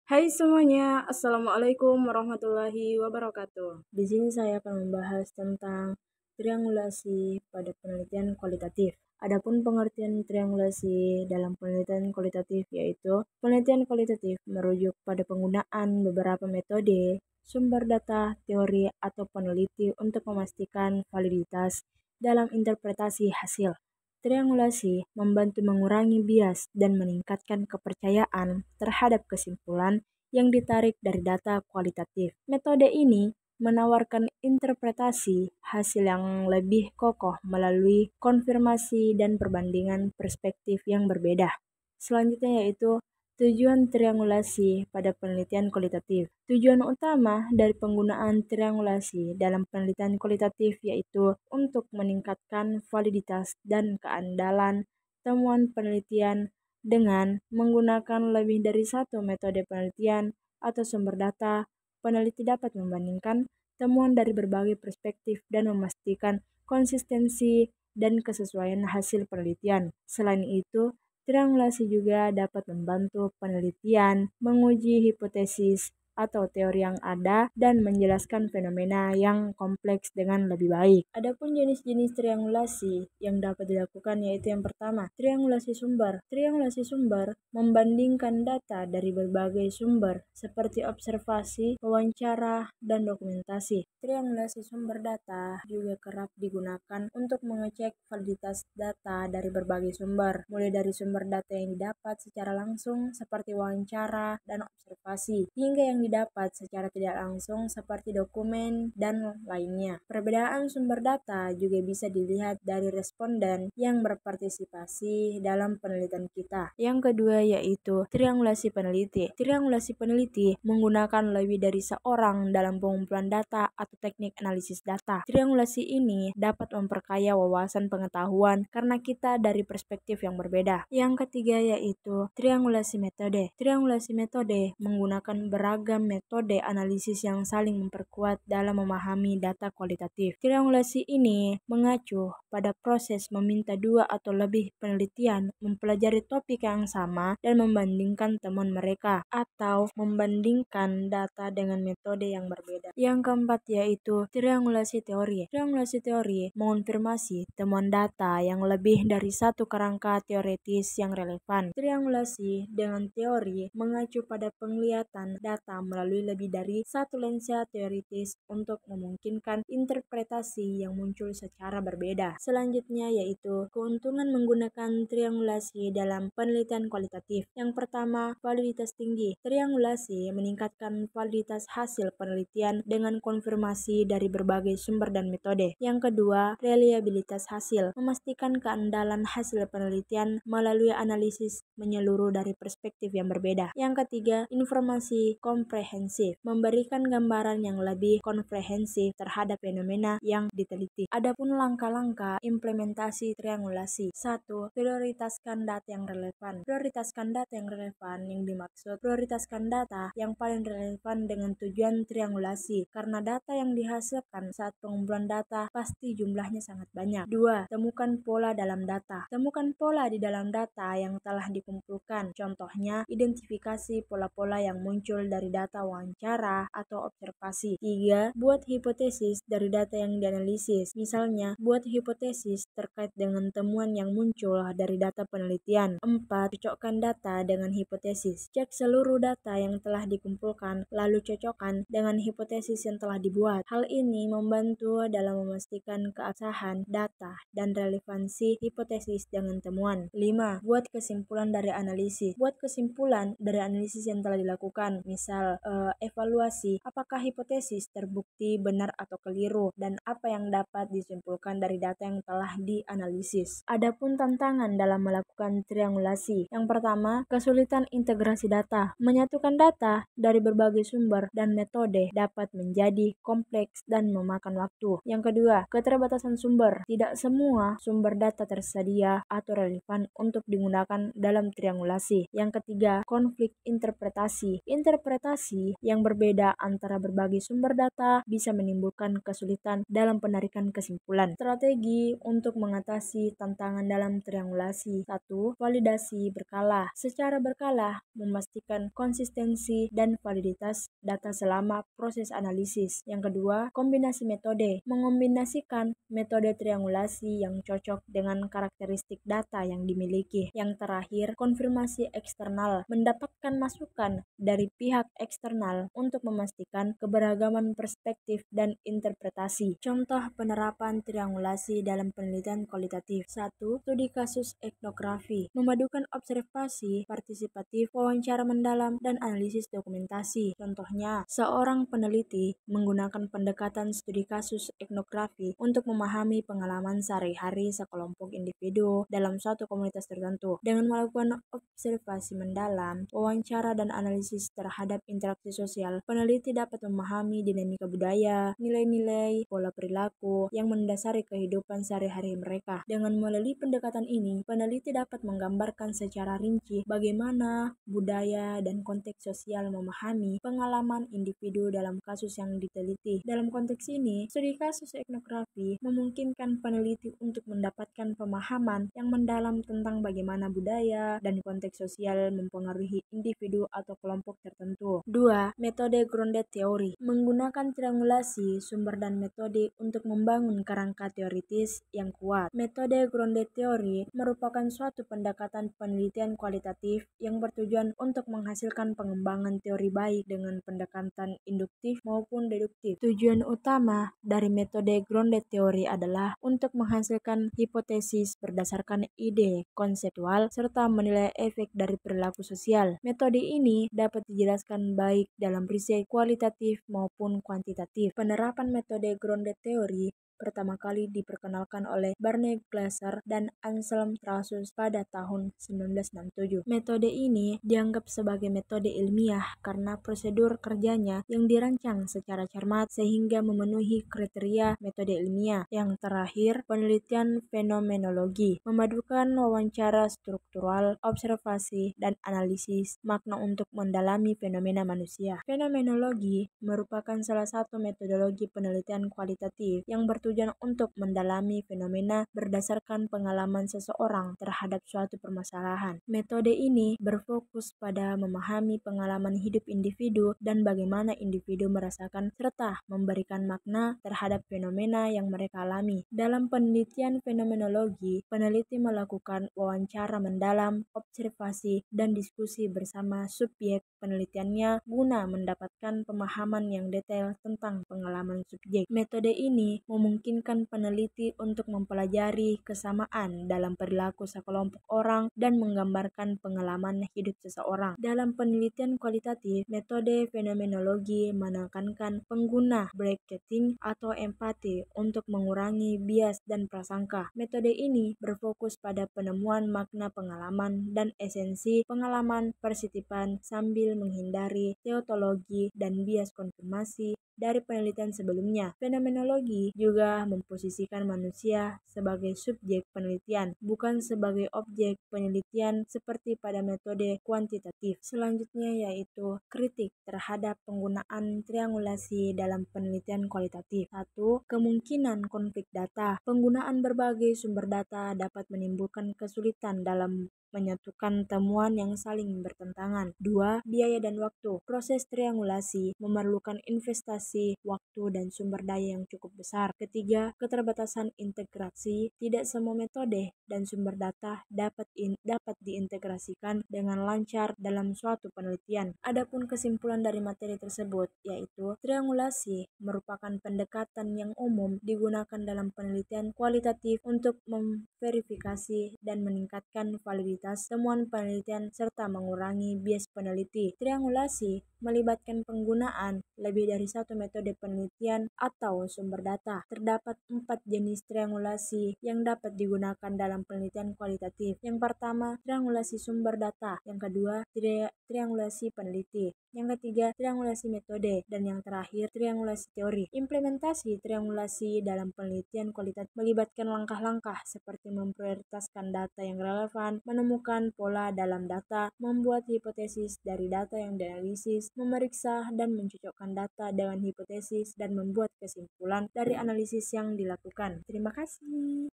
Hai semuanya, Assalamualaikum warahmatullahi wabarakatuh. Di sini saya akan membahas tentang triangulasi pada penelitian kualitatif. Adapun pengertian triangulasi dalam penelitian kualitatif yaitu penelitian kualitatif merujuk pada penggunaan beberapa metode, sumber data, teori, atau peneliti untuk memastikan validitas dalam interpretasi hasil. Triangulasi membantu mengurangi bias dan meningkatkan kepercayaan terhadap kesimpulan yang ditarik dari data kualitatif. Metode ini menawarkan interpretasi hasil yang lebih kokoh melalui konfirmasi dan perbandingan perspektif yang berbeda. Selanjutnya yaitu tujuan triangulasi pada penelitian kualitatif. Tujuan utama dari penggunaan triangulasi dalam penelitian kualitatif yaitu untuk meningkatkan validitas dan keandalan temuan penelitian dengan menggunakan lebih dari satu metode penelitian atau sumber data. Peneliti dapat membandingkan temuan dari berbagai perspektif dan memastikan konsistensi dan kesesuaian hasil penelitian. Selain itu, triangulasi juga dapat membantu penelitian menguji hipotesis atau teori yang ada dan menjelaskan fenomena yang kompleks dengan lebih baik. Adapun jenis-jenis triangulasi yang dapat dilakukan yaitu yang pertama, triangulasi sumber. Triangulasi sumber membandingkan data dari berbagai sumber seperti observasi, wawancara, dan dokumentasi. Triangulasi sumber data juga kerap digunakan untuk mengecek validitas data dari berbagai sumber, mulai dari sumber data yang didapat secara langsung seperti wawancara dan observasi, hingga yang didapat secara tidak langsung seperti dokumen dan lainnya. Perbedaan sumber data juga bisa dilihat dari responden yang berpartisipasi dalam penelitian kita. Yang kedua yaitu triangulasi peneliti. Triangulasi peneliti menggunakan lebih dari seorang dalam pengumpulan data atau teknik analisis data. Triangulasi ini dapat memperkaya wawasan pengetahuan karena kita dari perspektif yang berbeda. Yang ketiga yaitu triangulasi metode. Triangulasi metode menggunakan beragam metode analisis yang saling memperkuat dalam memahami data kualitatif. Triangulasi ini mengacu pada proses meminta dua atau lebih penelitian mempelajari topik yang sama dan membandingkan temuan mereka atau membandingkan data dengan metode yang berbeda. Yang keempat yaitu triangulasi teori. Triangulasi teori mengonfirmasi temuan data yang lebih dari satu kerangka teoretis yang relevan. Triangulasi dengan teori mengacu pada penglihatan data melalui lebih dari satu lensa teoritis untuk memungkinkan interpretasi yang muncul secara berbeda. Selanjutnya yaitu keuntungan menggunakan triangulasi dalam penelitian kualitatif. Yang pertama, validitas tinggi. Triangulasi meningkatkan validitas hasil penelitian dengan konfirmasi dari berbagai sumber dan metode. Yang kedua, reliabilitas hasil. Memastikan keandalan hasil penelitian melalui analisis menyeluruh dari perspektif yang berbeda. Yang ketiga, informasi komprehensif. Memberikan gambaran yang lebih komprehensif terhadap fenomena yang diteliti. Adapun langkah-langkah implementasi triangulasi. 1. Prioritaskan data yang relevan. Prioritaskan data yang relevan yang dimaksud prioritaskan data yang paling relevan dengan tujuan triangulasi karena data yang dihasilkan saat pengumpulan data pasti jumlahnya sangat banyak. 2. Temukan pola dalam data. Temukan pola di dalam data yang telah dikumpulkan. Contohnya, identifikasi pola-pola yang muncul dari data wawancara atau observasi. 3. Buat hipotesis dari data yang dianalisis. Misalnya, buat hipotesis terkait dengan temuan yang muncul dari data penelitian. 4. Cocokkan data dengan hipotesis. Cek seluruh data yang telah dikumpulkan, lalu cocokkan dengan hipotesis yang telah dibuat. Hal ini membantu dalam memastikan keabsahan data dan relevansi hipotesis dengan temuan. 5. Buat kesimpulan dari analisis. Buat kesimpulan dari analisis yang telah dilakukan. Misal, evaluasi apakah hipotesis terbukti benar atau keliru dan apa yang dapat disimpulkan dari data yang telah dianalisis. Adapun tantangan dalam melakukan triangulasi. Yang pertama, kesulitan integrasi data. Menyatukan data dari berbagai sumber dan metode dapat menjadi kompleks dan memakan waktu. Yang kedua, keterbatasan sumber. Tidak semua sumber data tersedia atau relevan untuk digunakan dalam triangulasi. Yang ketiga, konflik interpretasi. Interpretasi interpretasi yang berbeda antara berbagai sumber data bisa menimbulkan kesulitan dalam penarikan kesimpulan. Strategi untuk mengatasi tantangan dalam triangulasi. 1. Validasi berkala. Secara berkala, memastikan konsistensi dan validitas data selama proses analisis. Yang kedua, kombinasi metode. Mengombinasikan metode triangulasi yang cocok dengan karakteristik data yang dimiliki. Yang terakhir, konfirmasi eksternal. Mendapatkan masukan dari pihak eksternal untuk memastikan keberagaman perspektif dan interpretasi. Contoh penerapan triangulasi dalam penelitian kualitatif. 1. Studi kasus etnografi. Memadukan observasi partisipatif, wawancara mendalam, dan analisis dokumentasi. Contohnya, seorang peneliti menggunakan pendekatan studi kasus etnografi untuk memahami pengalaman sehari-hari sekelompok individu dalam suatu komunitas tertentu. Dengan melakukan observasi mendalam, wawancara, dan analisis terhadap interaksi sosial, peneliti dapat memahami dinamika budaya, nilai-nilai, pola perilaku yang mendasari kehidupan sehari-hari mereka. Dengan melalui pendekatan ini, peneliti dapat menggambarkan secara rinci bagaimana budaya dan konteks sosial memahami pengalaman individu dalam kasus yang diteliti. Dalam konteks ini, studi kasus etnografi memungkinkan peneliti untuk mendapatkan pemahaman yang mendalam tentang bagaimana budaya dan konteks sosial mempengaruhi individu atau kelompok tertentu. 2. Metode grounded theory. Menggunakan triangulasi, sumber dan metode untuk membangun kerangka teoritis yang kuat. Metode grounded theory merupakan suatu pendekatan penelitian kualitatif yang bertujuan untuk menghasilkan pengembangan teori baik dengan pendekatan induktif maupun deduktif. Tujuan utama dari metode grounded theory adalah untuk menghasilkan hipotesis berdasarkan ide konseptual serta menilai efek dari perilaku sosial. Metode ini dapat dijelaskan baik dalam riset kualitatif maupun kuantitatif. Penerapan metode grounded theory pertama kali diperkenalkan oleh Barney Glaser dan Anselm Trausus pada tahun 1967. Metode ini dianggap sebagai metode ilmiah karena prosedur kerjanya yang dirancang secara cermat sehingga memenuhi kriteria metode ilmiah. Yang terakhir, penelitian fenomenologi memadukan wawancara struktural, observasi, dan analisis makna untuk mendalami fenomena manusia. Fenomenologi merupakan salah satu metodologi penelitian kualitatif yang bertujuan untuk mendalami fenomena berdasarkan pengalaman seseorang terhadap suatu permasalahan. Metode ini berfokus pada memahami pengalaman hidup individu dan bagaimana individu merasakan serta memberikan makna terhadap fenomena yang mereka alami. Dalam penelitian fenomenologi, peneliti melakukan wawancara mendalam, observasi, dan diskusi bersama subjek penelitiannya guna mendapatkan pemahaman yang detail tentang pengalaman subjek. Metode ini memungkinkan peneliti untuk mempelajari kesamaan dalam perilaku sekelompok orang dan menggambarkan pengalaman hidup seseorang. Dalam penelitian kualitatif, metode fenomenologi menekankan pengguna bracketing atau empati untuk mengurangi bias dan prasangka. Metode ini berfokus pada penemuan makna pengalaman dan esensi pengalaman persitipan sambil menghindari teotologi dan bias konfirmasi dari penelitian sebelumnya. Fenomenologi juga memposisikan manusia sebagai subjek penelitian, bukan sebagai objek penelitian seperti pada metode kuantitatif. Selanjutnya yaitu kritik terhadap penggunaan triangulasi dalam penelitian kualitatif. 1. Kemungkinan konflik data. Penggunaan berbagai sumber data dapat menimbulkan kesulitan dalam menyatukan temuan yang saling bertentangan. 2. Biaya dan waktu. Proses triangulasi memerlukan investasi, waktu, dan sumber daya yang cukup besar. Ketiga, keterbatasan integrasi. Tidak semua metode dan sumber data dapat diintegrasikan dengan lancar dalam suatu penelitian. Adapun kesimpulan dari materi tersebut yaitu triangulasi merupakan pendekatan yang umum digunakan dalam penelitian kualitatif untuk memverifikasi dan meningkatkan validitas temuan penelitian serta mengurangi bias peneliti. Triangulasi melibatkan penggunaan lebih dari satu metode penelitian atau sumber data. Terdapat 4 jenis triangulasi yang dapat digunakan dalam penelitian kualitatif. Yang pertama, triangulasi sumber data. Yang kedua, triangulasi peneliti. Yang ketiga, triangulasi metode. Dan yang terakhir, triangulasi teori. Implementasi triangulasi dalam penelitian kualitatif melibatkan langkah-langkah seperti memprioritaskan data yang relevan, menemukan menemukan pola dalam data, membuat hipotesis dari data yang dianalisis, memeriksa dan mencocokkan data dengan hipotesis, dan membuat kesimpulan dari analisis yang dilakukan. Terima kasih.